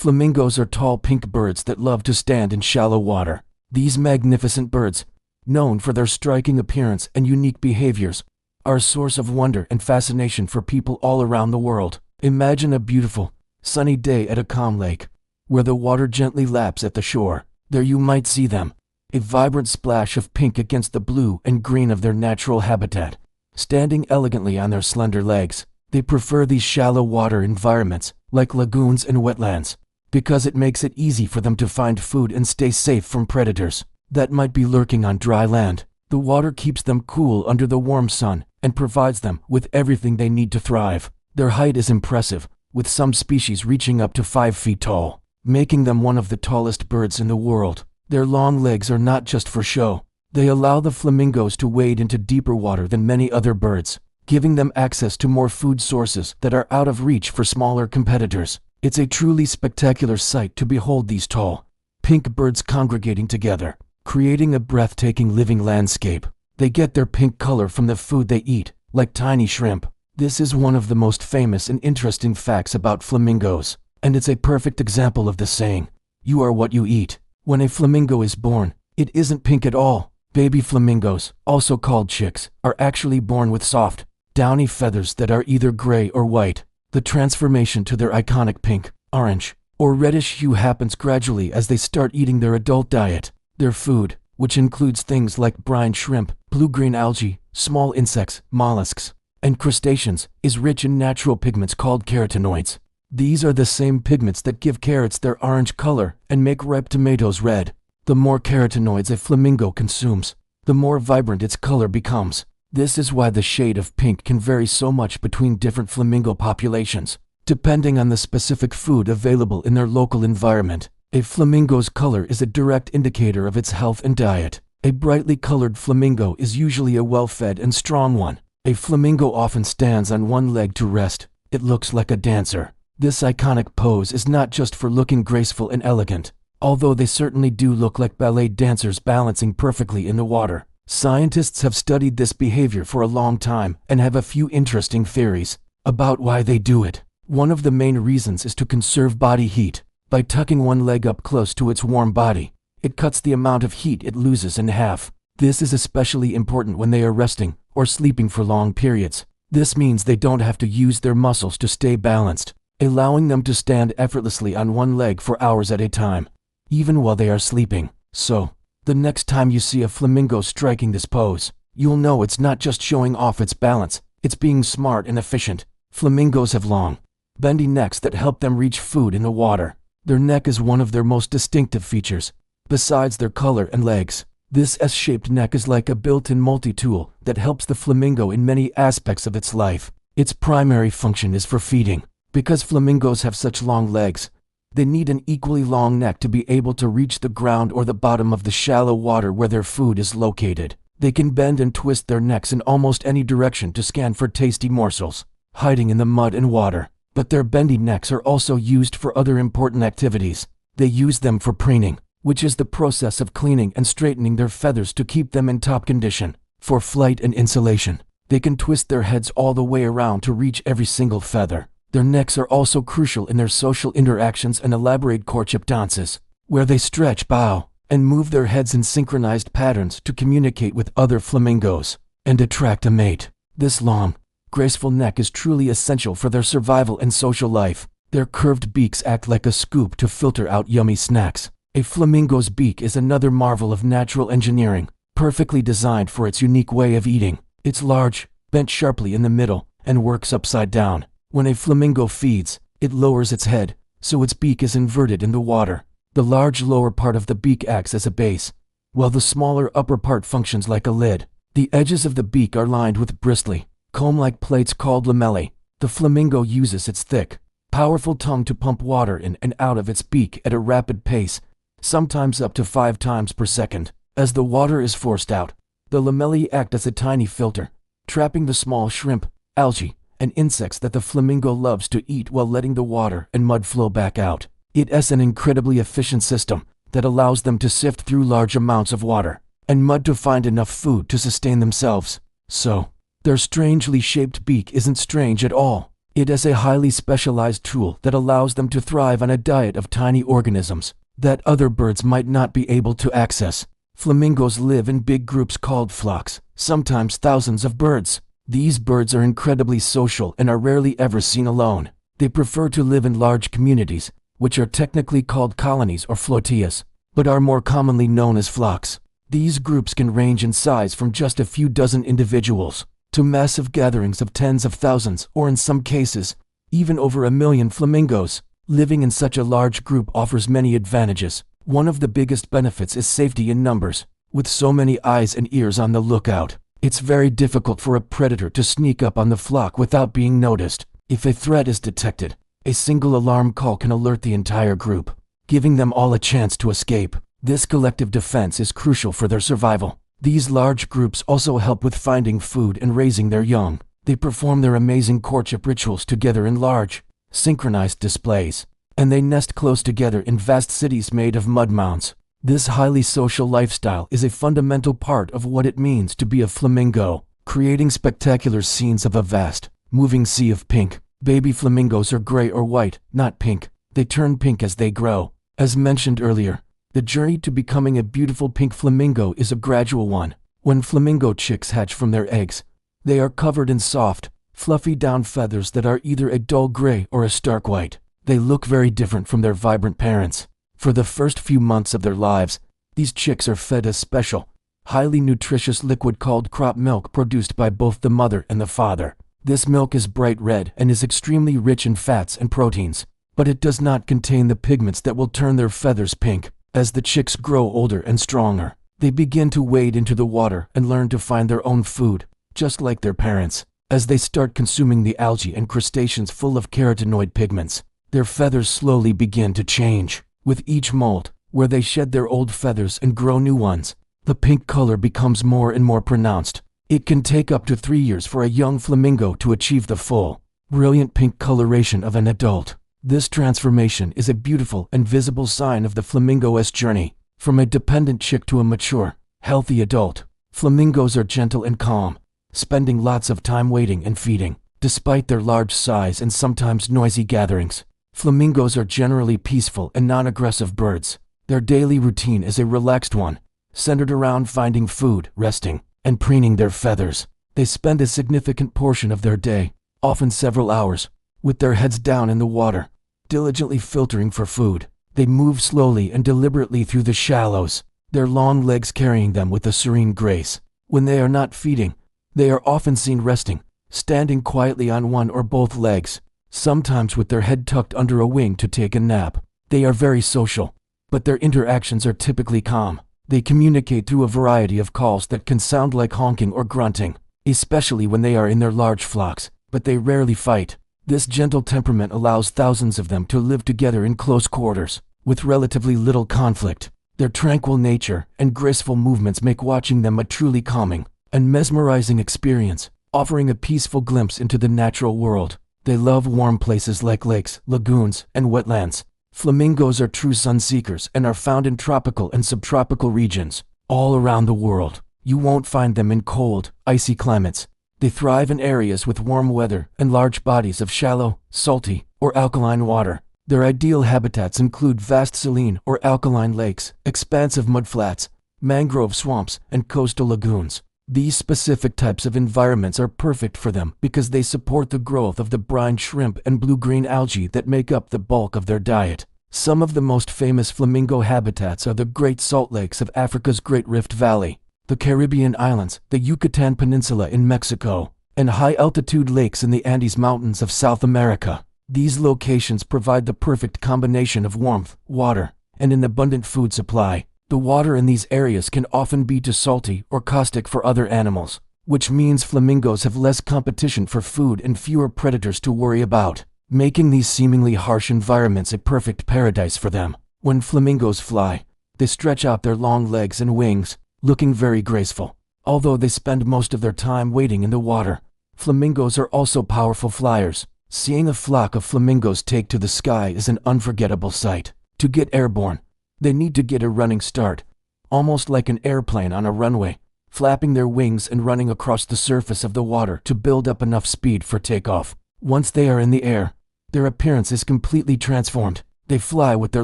Flamingos are tall pink birds that love to stand in shallow water. These magnificent birds, known for their striking appearance and unique behaviors, are a source of wonder and fascination for people all around the world. Imagine a beautiful, sunny day at a calm lake, where the water gently laps at the shore. There you might see them, a vibrant splash of pink against the blue and green of their natural habitat, standing elegantly on their slender legs. They prefer these shallow water environments, like lagoons and wetlands, because it makes it easy for them to find food and stay safe from predators that might be lurking on dry land. The water keeps them cool under the warm sun and provides them with everything they need to thrive. Their height is impressive, with some species reaching up to 5 feet tall, making them one of the tallest birds in the world. Their long legs are not just for show. They allow the flamingos to wade into deeper water than many other birds, giving them access to more food sources that are out of reach for smaller competitors. It's a truly spectacular sight to behold these tall, pink birds congregating together, creating a breathtaking living landscape. They get their pink color from the food they eat, like tiny shrimp. This is one of the most famous and interesting facts about flamingos, and it's a perfect example of the saying, "You are what you eat." When a flamingo is born, it isn't pink at all. Baby flamingos, also called chicks, are actually born with soft, downy feathers that are either gray or white. The transformation to their iconic pink, orange, or reddish hue happens gradually as they start eating their adult diet. Their food, which includes things like brine shrimp, blue-green algae, small insects, mollusks, and crustaceans, is rich in natural pigments called carotenoids. These are the same pigments that give carrots their orange color and make ripe tomatoes red. The more carotenoids a flamingo consumes, the more vibrant its color becomes. This is why the shade of pink can vary so much between different flamingo populations, depending on the specific food available in their local environment. A flamingo's color is a direct indicator of its health and diet. A brightly colored flamingo is usually a well-fed and strong one. A flamingo often stands on one leg to rest. It looks like a dancer. This iconic pose is not just for looking graceful and elegant, although they certainly do look like ballet dancers balancing perfectly in the water. Scientists have studied this behavior for a long time and have a few interesting theories about why they do it. One of the main reasons is to conserve body heat. By tucking one leg up close to its warm body, it cuts the amount of heat it loses in half. This is especially important when they are resting or sleeping for long periods. This means they don't have to use their muscles to stay balanced, allowing them to stand effortlessly on one leg for hours at a time, even while they are sleeping. So, the next time you see a flamingo striking this pose, you'll know it's not just showing off its balance, it's being smart and efficient. Flamingos have long, bendy necks that help them reach food in the water. Their neck is one of their most distinctive features, besides their color and legs. This S-shaped neck is like a built-in multi-tool that helps the flamingo in many aspects of its life. Its primary function is for feeding. Because flamingos have such long legs, they need an equally long neck to be able to reach the ground or the bottom of the shallow water where their food is located. They can bend and twist their necks in almost any direction to scan for tasty morsels, hiding in the mud and water. But their bendy necks are also used for other important activities. They use them for preening, which is the process of cleaning and straightening their feathers to keep them in top condition. For flight and insulation, they can twist their heads all the way around to reach every single feather. Their necks are also crucial in their social interactions and elaborate courtship dances, where they stretch, bow, and move their heads in synchronized patterns to communicate with other flamingos and attract a mate. This long, graceful neck is truly essential for their survival and social life. Their curved beaks act like a scoop to filter out yummy snacks. A flamingo's beak is another marvel of natural engineering, perfectly designed for its unique way of eating. It's large, bent sharply in the middle, and works upside down. When a flamingo feeds, it lowers its head, so its beak is inverted in the water. The large lower part of the beak acts as a base, while the smaller upper part functions like a lid. The edges of the beak are lined with bristly, comb-like plates called lamellae. The flamingo uses its thick, powerful tongue to pump water in and out of its beak at a rapid pace, sometimes up to 5 times per second. As the water is forced out, the lamellae act as a tiny filter, trapping the small shrimp, algae, and insects that the flamingo loves to eat while letting the water and mud flow back out. It's an incredibly efficient system that allows them to sift through large amounts of water and mud to find enough food to sustain themselves. So, their strangely shaped beak isn't strange at all. It is a highly specialized tool that allows them to thrive on a diet of tiny organisms that other birds might not be able to access. Flamingos live in big groups called flocks, sometimes thousands of birds. These birds are incredibly social and are rarely ever seen alone. They prefer to live in large communities, which are technically called colonies or flotillas, but are more commonly known as flocks. These groups can range in size from just a few dozen individuals to massive gatherings of tens of thousands, or in some cases, even over 1 million flamingos. Living in such a large group offers many advantages. One of the biggest benefits is safety in numbers. With so many eyes and ears on the lookout, it's very difficult for a predator to sneak up on the flock without being noticed. If a threat is detected, a single alarm call can alert the entire group, giving them all a chance to escape. This collective defense is crucial for their survival. These large groups also help with finding food and raising their young. They perform their amazing courtship rituals together in large, synchronized displays, and they nest close together in vast cities made of mud mounds. This highly social lifestyle is a fundamental part of what it means to be a flamingo, creating spectacular scenes of a vast, moving sea of pink. Baby flamingos are gray or white, not pink. They turn pink as they grow. As mentioned earlier, the journey to becoming a beautiful pink flamingo is a gradual one. When flamingo chicks hatch from their eggs, they are covered in soft, fluffy down feathers that are either a dull gray or a stark white. They look very different from their vibrant parents. For the first few months of their lives, these chicks are fed a special, highly nutritious liquid called crop milk produced by both the mother and the father. This milk is bright red and is extremely rich in fats and proteins, but it does not contain the pigments that will turn their feathers pink. As the chicks grow older and stronger, they begin to wade into the water and learn to find their own food, just like their parents. As they start consuming the algae and crustaceans full of carotenoid pigments, their feathers slowly begin to change. With each molt, where they shed their old feathers and grow new ones, the pink color becomes more and more pronounced. It can take up to 3 years for a young flamingo to achieve the full, brilliant pink coloration of an adult. This transformation is a beautiful and visible sign of the flamingo's journey, from a dependent chick to a mature, healthy adult. Flamingos are gentle and calm, spending lots of time waiting and feeding. Despite their large size and sometimes noisy gatherings, flamingos are generally peaceful and non-aggressive birds. Their daily routine is a relaxed one, centered around finding food, resting, and preening their feathers. They spend a significant portion of their day, often several hours, with their heads down in the water, diligently filtering for food. They move slowly and deliberately through the shallows, their long legs carrying them with a serene grace. When they are not feeding, they are often seen resting, standing quietly on one or both legs, sometimes with their head tucked under a wing to take a nap. They are very social, but their interactions are typically calm. They communicate through a variety of calls that can sound like honking or grunting, especially when they are in their large flocks, but they rarely fight. This gentle temperament allows thousands of them to live together in close quarters, with relatively little conflict. Their tranquil nature and graceful movements make watching them a truly calming and mesmerizing experience, offering a peaceful glimpse into the natural world. They love warm places like lakes, lagoons, and wetlands. Flamingos are true sun seekers and are found in tropical and subtropical regions all around the world. You won't find them in cold, icy climates. They thrive in areas with warm weather and large bodies of shallow, salty, or alkaline water. Their ideal habitats include vast saline or alkaline lakes, expansive mudflats, mangrove swamps, and coastal lagoons. These specific types of environments are perfect for them because they support the growth of the brine shrimp and blue-green algae that make up the bulk of their diet. Some of the most famous flamingo habitats are the Great Salt Lakes of Africa's Great Rift Valley, the Caribbean islands, the Yucatan Peninsula in Mexico, and high-altitude lakes in the Andes Mountains of South America. These locations provide the perfect combination of warmth, water, and an abundant food supply. The water in these areas can often be too salty or caustic for other animals, which means flamingos have less competition for food and fewer predators to worry about, making these seemingly harsh environments a perfect paradise for them. When flamingos fly, they stretch out their long legs and wings, looking very graceful. Although they spend most of their time wading in the water, flamingos are also powerful flyers. Seeing a flock of flamingos take to the sky is an unforgettable sight. To get airborne, they need to get a running start, almost like an airplane on a runway, flapping their wings and running across the surface of the water to build up enough speed for takeoff. Once they are in the air, their appearance is completely transformed. They fly with their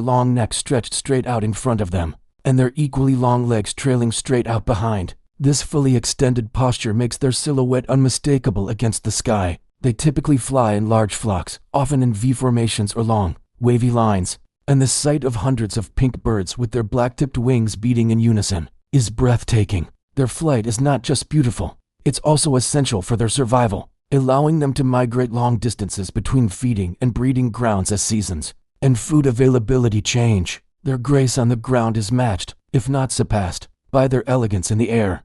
long necks stretched straight out in front of them, and their equally long legs trailing straight out behind. This fully extended posture makes their silhouette unmistakable against the sky. They typically fly in large flocks, often in V formations or long, wavy lines, and the sight of hundreds of pink birds with their black-tipped wings beating in unison is breathtaking. Their flight is not just beautiful, it's also essential for their survival, allowing them to migrate long distances between feeding and breeding grounds as seasons and food availability change. Their grace on the ground is matched, if not surpassed, by their elegance in the air.